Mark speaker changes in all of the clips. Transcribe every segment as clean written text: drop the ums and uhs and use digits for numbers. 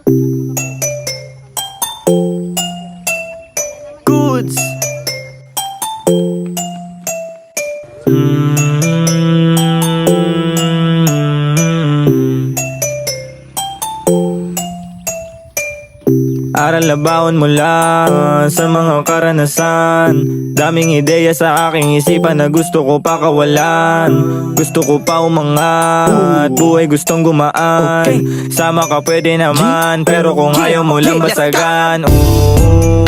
Speaker 1: Goods. Aral na baon mula sa mga karanasan. Daming ideya sa aking isipan na gusto ko pa kawalan. Gusto ko pa umangat, buhay gustong gumaan. Sama ka pwede naman, pero kung ayaw mo lang basagan. Ooh,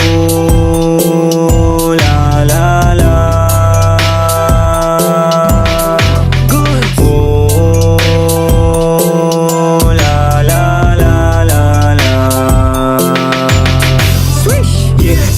Speaker 1: la la la.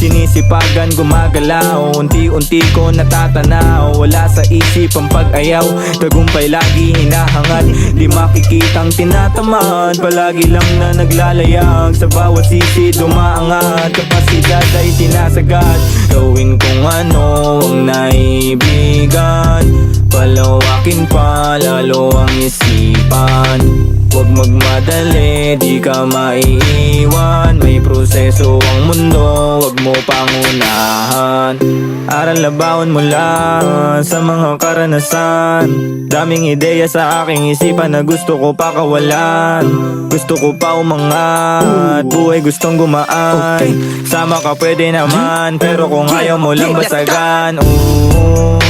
Speaker 1: Sinisipagan gumagalaw, unti-unti ko natatanaw. Wala sa isip ang pag-ayaw, tagumpay lagi hinahangad. Di makikitang tinatamad, palagi lang na naglalayag. Sa bawat sisi dumaangat, kapasidad ay sinasagad. Gawin kung ano ang naibigan, palawakin pa lalo ang isipan. Huwag magmadali, di ka maiiwan. May proseso ang mundo, huwag mo pangunahan. Aral na baon mula sa mga karanasan. Daming ideya sa aking isipan na gusto ko pa kawalan. Gusto ko pa umangat, buhay gustong gumaan. Sama ka pwede naman, pero kung ayaw mo lang basagan. Ooh,